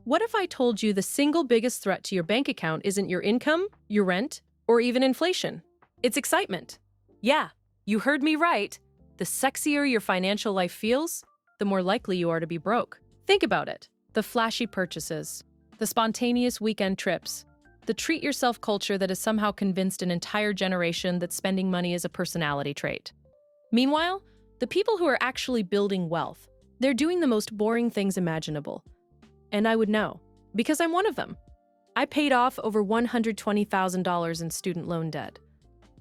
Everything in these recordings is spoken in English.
What if I told you the single biggest threat to your bank account isn't your income, your rent, or even inflation? It's excitement. Yeah, you heard me right. The sexier your financial life feels, the more likely you are to be broke. Think about it. The flashy purchases, the spontaneous weekend trips, the treat-yourself culture that has somehow convinced an entire generation that spending money is a personality trait. Meanwhile, the people who are actually building wealth, they're doing the most boring things imaginable. And I would know, because I'm one of them. I paid off over $120,000 in student loan debt.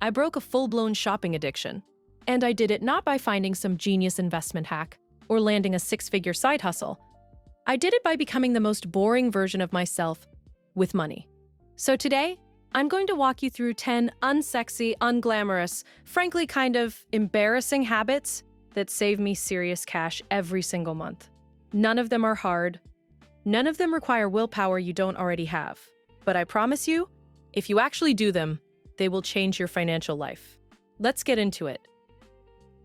I broke a full-blown shopping addiction. And I did it not by finding some genius investment hack or landing a six-figure side hustle. I did it by becoming the most boring version of myself with money. So today, I'm going to walk you through 10 unsexy, unglamorous, frankly kind of embarrassing habits that save me serious cash every single month. None of them are hard. None of them require willpower you don't already have. But I promise you, if you actually do them, they will change your financial life. Let's get into it.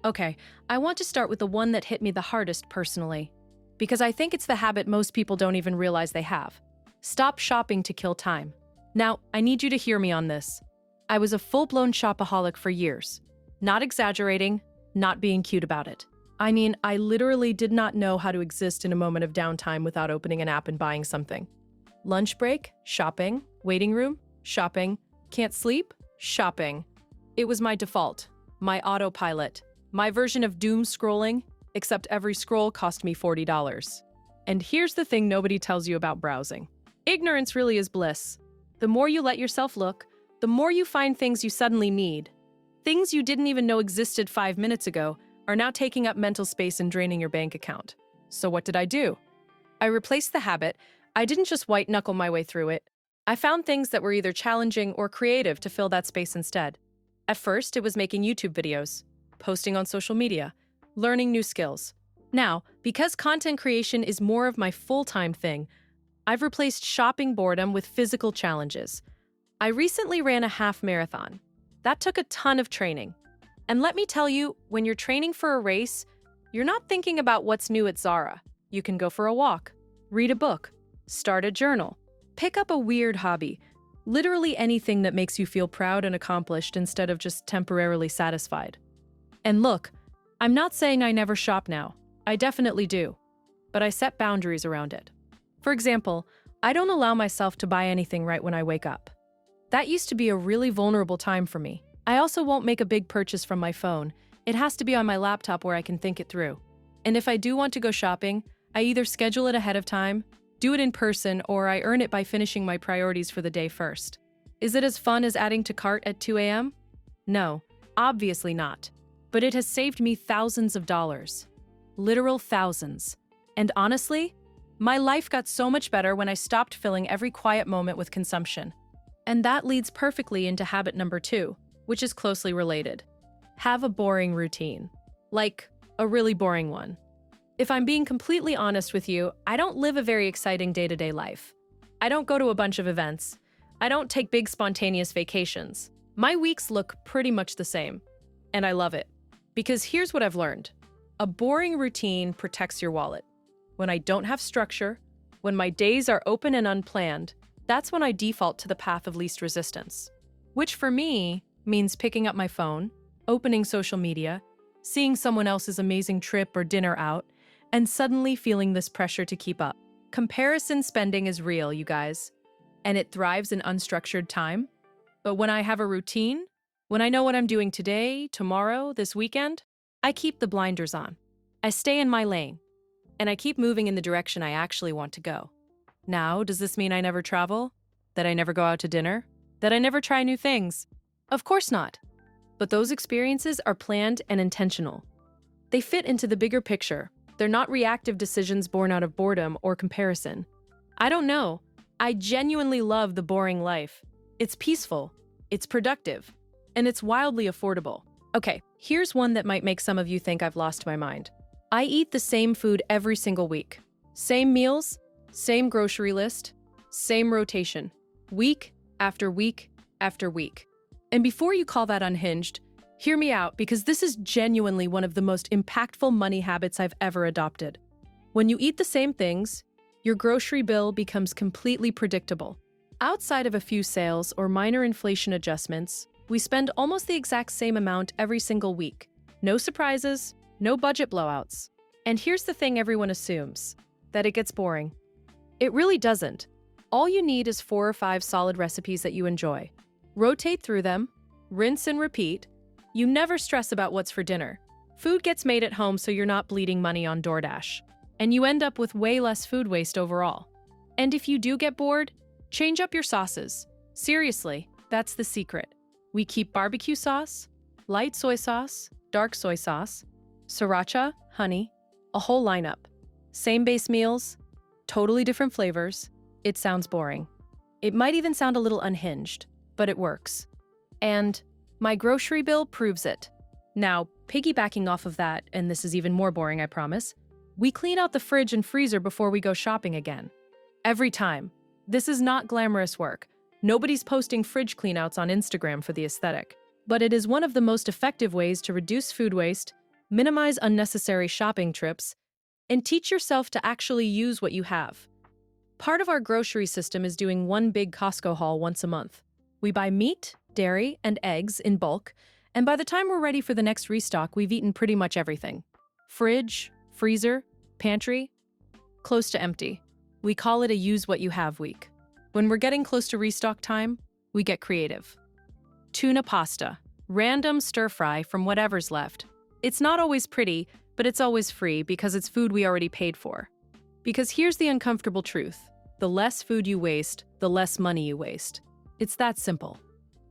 Okay, I want to start with the one that hit me the hardest personally, because I think it's the habit most people don't even realize they have. Stop shopping to kill time. Now, I need you to hear me on this. I was a full-blown shopaholic for years. Not exaggerating, not being cute about it. I mean, I literally did not know how to exist in a moment of downtime without opening an app and buying something. Lunch break, shopping, waiting room, shopping, can't sleep, shopping. It was my default, my autopilot, my version of doom scrolling, except every scroll cost me $40. And here's the thing nobody tells you about browsing. Ignorance really is bliss. The more you let yourself look, the more you find things you suddenly need. Things you didn't even know existed 5 minutes ago are now taking up mental space and draining your bank account. So what did I do? I replaced the habit. I didn't just white-knuckle my way through it. I found things that were either challenging or creative to fill that space instead. At first, it was making YouTube videos, posting on social media, learning new skills. Now, because content creation is more of my full-time thing, I've replaced shopping boredom with physical challenges. I recently ran a half marathon. That took a ton of training. And let me tell you, when you're training for a race, you're not thinking about what's new at Zara. You can go for a walk, read a book, start a journal, pick up a weird hobby, literally anything that makes you feel proud and accomplished instead of just temporarily satisfied. And look, I'm not saying I never shop now. I definitely do. But I set boundaries around it. For example, I don't allow myself to buy anything right when I wake up. That used to be a really vulnerable time for me. I also won't make a big purchase from my phone. It has to be on my laptop where I can think it through. And if I do want to go shopping, I either schedule it ahead of time, do it in person, or I earn it by finishing my priorities for the day first. Is it as fun as adding to cart at 2 a.m.? No, obviously not. But it has saved me thousands of dollars. Literal thousands. And honestly, my life got so much better when I stopped filling every quiet moment with consumption. And that leads perfectly into habit number 2, which is closely related. Have a boring routine. Like, a really boring one. If I'm being completely honest with you, I don't live a very exciting day-to-day life. I don't go to a bunch of events. I don't take big spontaneous vacations. My weeks look pretty much the same. And I love it. Because here's what I've learned. A boring routine protects your wallet. When I don't have structure, when my days are open and unplanned, that's when I default to the path of least resistance. Which for me means picking up my phone, opening social media, seeing someone else's amazing trip or dinner out, and suddenly feeling this pressure to keep up. Comparison spending is real, you guys, and it thrives in unstructured time. But when I have a routine, when I know what I'm doing today, tomorrow, this weekend, I keep the blinders on. I stay in my lane, and I keep moving in the direction I actually want to go. Now, does this mean I never travel? That I never go out to dinner? That I never try new things? Of course not. But those experiences are planned and intentional. They fit into the bigger picture. They're not reactive decisions born out of boredom or comparison. I don't know. I genuinely love the boring life. It's peaceful, it's productive, and it's wildly affordable. Okay, here's one that might make some of you think I've lost my mind. I eat the same food every single week. Same meals, same grocery list, same rotation. Week after week after week. And before you call that unhinged, hear me out, because this is genuinely one of the most impactful money habits I've ever adopted. When you eat the same things, your grocery bill becomes completely predictable. Outside of a few sales or minor inflation adjustments, we spend almost the exact same amount every single week. No surprises, no budget blowouts. And here's the thing everyone assumes, that it gets boring. It really doesn't. All you need is 4 or 5 solid recipes that you enjoy. Rotate through them, rinse and repeat. You never stress about what's for dinner. Food gets made at home so you're not bleeding money on DoorDash. And you end up with way less food waste overall. And if you do get bored, change up your sauces. Seriously, that's the secret. We keep barbecue sauce, light soy sauce, dark soy sauce, sriracha, honey, a whole lineup. Same base meals, totally different flavors. It sounds boring. It might even sound a little unhinged, but it works. And my grocery bill proves it. Now, piggybacking off of that, and this is even more boring, I promise, we clean out the fridge and freezer before we go shopping again. Every time. This is not glamorous work. Nobody's posting fridge cleanouts on Instagram for the aesthetic. But it is one of the most effective ways to reduce food waste, minimize unnecessary shopping trips, and teach yourself to actually use what you have. Part of our grocery system is doing one big Costco haul once a month. We buy meat, dairy, and eggs in bulk, and by the time we're ready for the next restock, we've eaten pretty much everything. Fridge, freezer, pantry, close to empty. We call it a use what you have week. When we're getting close to restock time, we get creative. Tuna pasta, random stir fry from whatever's left. It's not always pretty, but it's always free because it's food we already paid for. Because here's the uncomfortable truth. The less food you waste, the less money you waste. It's that simple.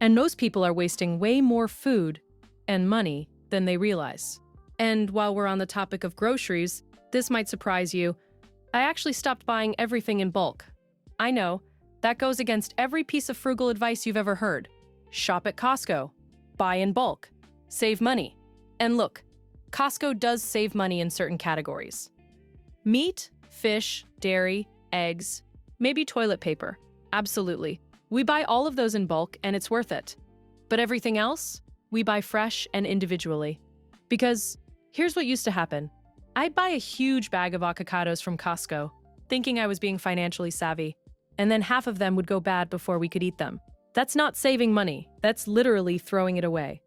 And most people are wasting way more food and money than they realize. And while we're on the topic of groceries, this might surprise you. I actually stopped buying everything in bulk. I know, that goes against every piece of frugal advice you've ever heard. Shop at Costco. Buy in bulk. Save money. And look, Costco does save money in certain categories. Meat, fish, dairy, eggs, maybe toilet paper. Absolutely. We buy all of those in bulk and it's worth it. But everything else, we buy fresh and individually. Because here's what used to happen. I'd buy a huge bag of avocados from Costco, thinking I was being financially savvy, and then half of them would go bad before we could eat them. That's not saving money, that's literally throwing it away.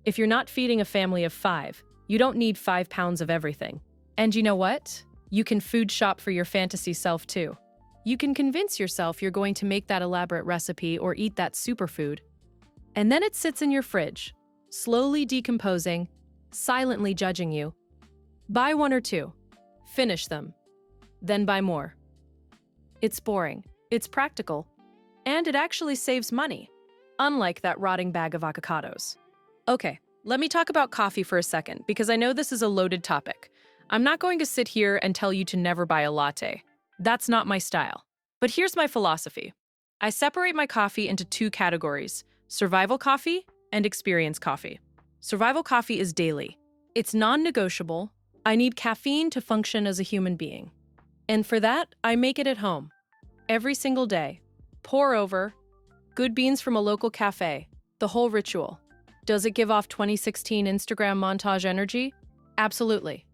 If you're not feeding a family of 5, you don't need 5 pounds of everything. And you know what? You can food shop for your fantasy self too. You can convince yourself you're going to make that elaborate recipe or eat that superfood. And then it sits in your fridge, slowly decomposing, silently judging you. Buy 1 or 2, finish them, then buy more. It's boring, it's practical, and it actually saves money, unlike that rotting bag of avocados. Okay, let me talk about coffee for a second, because I know this is a loaded topic. I'm not going to sit here and tell you to never buy a latte. That's not my style. But here's my philosophy. I separate my coffee into 2 categories, survival coffee and experience coffee. Survival coffee is daily. It's non-negotiable. I need caffeine to function as a human being. And for that, I make it at home. Every single day. Pour over. Good beans from a local cafe. The whole ritual. Does it give off 2016 Instagram montage energy? Absolutely.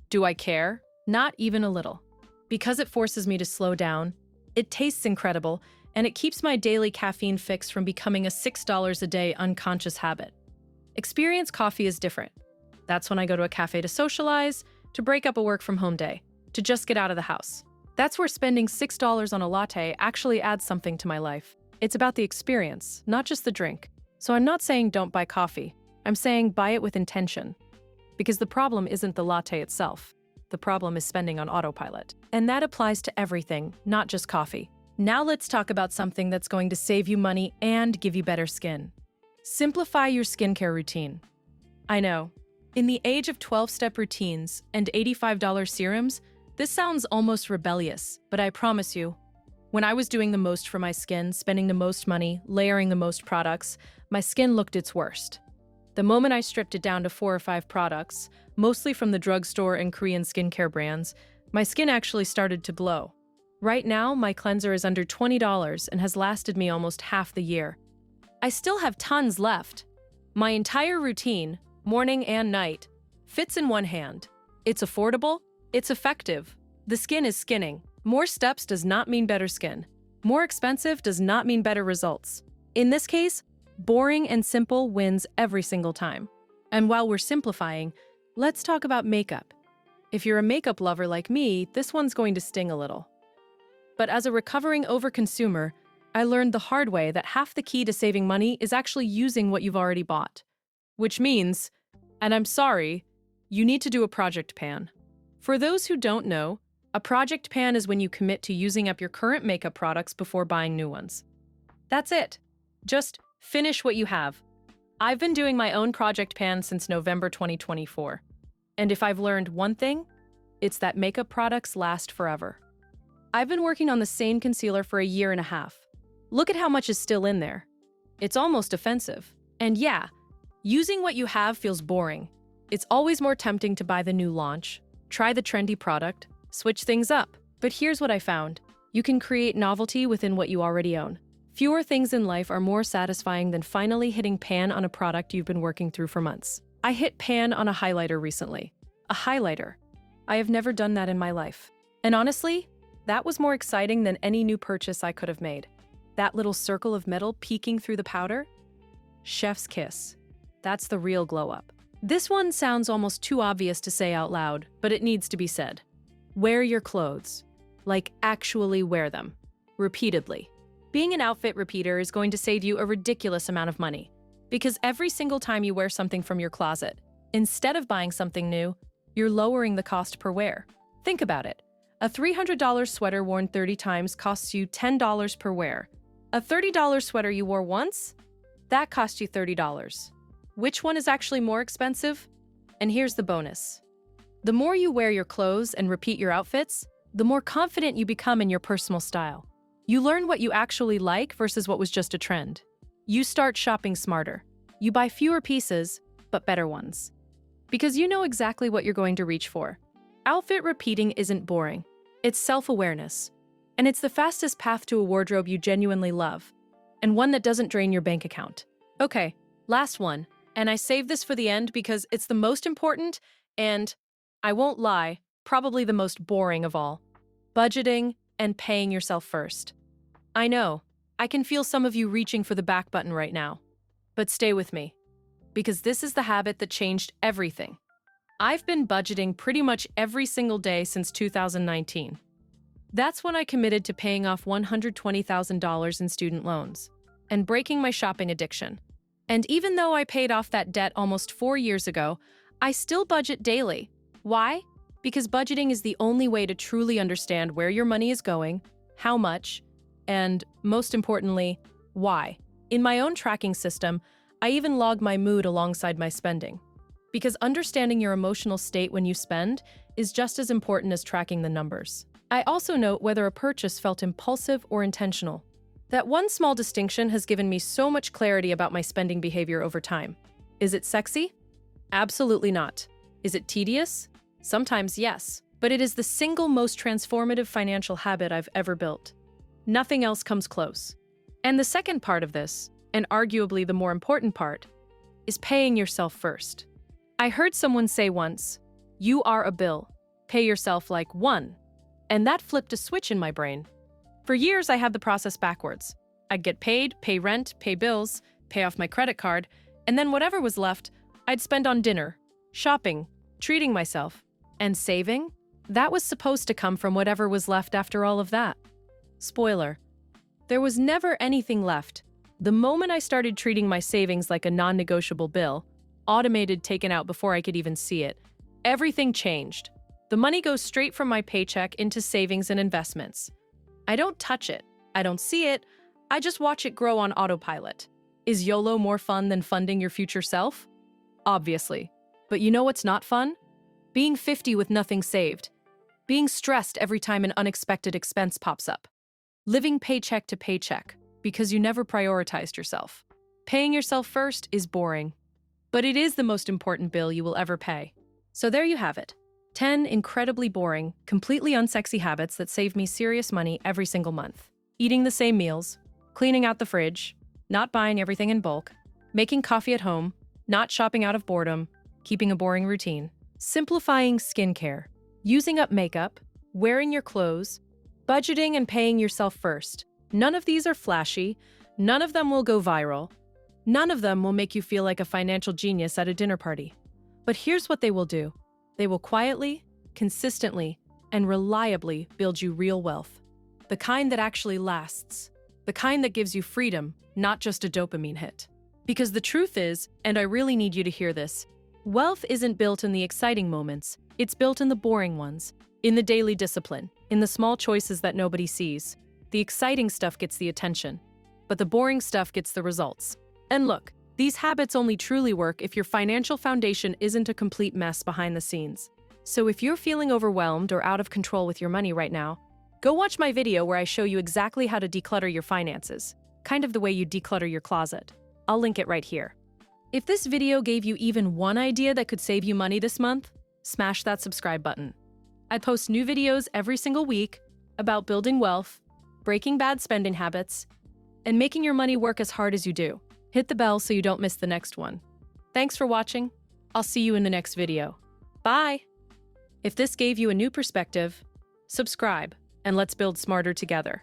Do I care? Not even a little. Because it forces me to slow down, it tastes incredible, and it keeps my daily caffeine fix from becoming a $6 a day unconscious habit. Experience coffee is different. That's when I go to a cafe to socialize, to break up a work-from-home day, to just get out of the house. That's where spending $6 on a latte actually adds something to my life. It's about the experience, not just the drink. So I'm not saying don't buy coffee. I'm saying buy it with intention. Because the problem isn't the latte itself. The problem is spending on autopilot. And that applies to everything, not just coffee. Now let's talk about something that's going to save you money and give you better skin. Simplify your skincare routine. I know, in the age of 12-step routines and $85 serums, this sounds almost rebellious, but I promise you, when I was doing the most for my skin, spending the most money, layering the most products, my skin looked its worst. The moment I stripped it down to 4 or 5 products, mostly from the drugstore and Korean skincare brands, my skin actually started to glow. Right now, my cleanser is under $20 and has lasted me almost half the year. I still have tons left. My entire routine, morning and night, fits in one hand. It's affordable, it's effective. The skin is skinning. More steps does not mean better skin. More expensive does not mean better results. In this case, boring and simple wins every single time. And while we're simplifying, let's talk about makeup. If you're a makeup lover like me, this one's going to sting a little. But as a recovering overconsumer, I learned the hard way that half the key to saving money is actually using what you've already bought. Which means, and I'm sorry, you need to do a project pan. For those who don't know, a project pan is when you commit to using up your current makeup products before buying new ones. That's it. Just finish what you have. I've been doing my own project pan since November 2024. And if I've learned one thing, it's that makeup products last forever. I've been working on the same concealer for a year and a half. Look at how much is still in there. It's almost offensive. And yeah, using what you have feels boring. It's always more tempting to buy the new launch, try the trendy product, switch things up. But here's what I found. You can create novelty within what you already own. Fewer things in life are more satisfying than finally hitting pan on a product you've been working through for months. I hit pan on a highlighter recently. A highlighter. I have never done that in my life. And honestly, that was more exciting than any new purchase I could have made. That little circle of metal peeking through the powder? Chef's kiss. That's the real glow up. This one sounds almost too obvious to say out loud, but it needs to be said. Wear your clothes. Like, actually wear them. Repeatedly. Being an outfit repeater is going to save you a ridiculous amount of money. Because every single time you wear something from your closet, instead of buying something new, you're lowering the cost per wear. Think about it. A $300 sweater worn 30 times costs you $10 per wear. A $30 sweater you wore once? That cost you $30. Which one is actually more expensive? And here's the bonus. The more you wear your clothes and repeat your outfits, the more confident you become in your personal style. You learn what you actually like versus what was just a trend. You start shopping smarter. You buy fewer pieces, but better ones. Because you know exactly what you're going to reach for. Outfit repeating isn't boring. It's self-awareness. And it's the fastest path to a wardrobe you genuinely love, and one that doesn't drain your bank account. Okay, last one. And I saved this for the end because it's the most important and, I won't lie, probably the most boring of all. Budgeting and paying yourself first. I know, I can feel some of you reaching for the back button right now. But stay with me, because this is the habit that changed everything. I've been budgeting pretty much every single day since 2019. That's when I committed to paying off $120,000 in student loans and breaking my shopping addiction. And even though I paid off that debt almost 4 years ago, I still budget daily. Why? Because budgeting is the only way to truly understand where your money is going, how much, and most importantly, why. In my own tracking system, I even log my mood alongside my spending. Because understanding your emotional state when you spend is just as important as tracking the numbers. I also note whether a purchase felt impulsive or intentional. That one small distinction has given me so much clarity about my spending behavior over time. Is it sexy? Absolutely not. Is it tedious? Sometimes yes, but it is the single most transformative financial habit I've ever built. Nothing else comes close. And the second part of this, and arguably the more important part, is paying yourself first. I heard someone say once, "You are a bill. Pay yourself like one." And that flipped a switch in my brain. For years, I had the process backwards. I'd get paid, pay rent, pay bills, pay off my credit card, and then whatever was left, I'd spend on dinner, shopping, treating myself. And saving? That was supposed to come from whatever was left after all of that. Spoiler. There was never anything left. The moment I started treating my savings like a non-negotiable bill, automated, taken out before I could even see it, everything changed. The money goes straight from my paycheck into savings and investments. I don't touch it. I don't see it. I just watch it grow on autopilot. Is YOLO more fun than funding your future self? Obviously. But you know what's not fun? Being 50 with nothing saved. Being stressed every time an unexpected expense pops up. Living paycheck to paycheck because you never prioritized yourself. Paying yourself first is boring. But it is the most important bill you will ever pay. So there you have it. 10 incredibly boring, completely unsexy habits that save me serious money every single month. Eating the same meals, cleaning out the fridge, not buying everything in bulk, making coffee at home, not shopping out of boredom, keeping a boring routine, simplifying skincare, using up makeup, wearing your clothes, Budgeting and paying yourself first. None of these are flashy. None of them will go viral. None of them will make you feel like a financial genius at a dinner party. But here's what they will do. They will quietly, consistently, and reliably build you real wealth. The kind that actually lasts. The kind that gives you freedom, not just a dopamine hit. Because the truth is, and I really need you to hear this, wealth isn't built in the exciting moments. It's built in the boring ones, in the daily discipline, in the small choices that nobody sees. The exciting stuff gets the attention, but the boring stuff gets the results. And look, these habits only truly work if your financial foundation isn't a complete mess behind the scenes. So if you're feeling overwhelmed or out of control with your money right now, go watch my video where I show you exactly how to declutter your finances, kind of the way you declutter your closet. I'll link it right here. If this video gave you even one idea that could save you money this month, smash that subscribe button. I post new videos every single week about building wealth, breaking bad spending habits, and making your money work as hard as you do. Hit the bell so you don't miss the next one. Thanks for watching. I'll see you in the next video. Bye! If this gave you a new perspective, subscribe and let's build smarter together.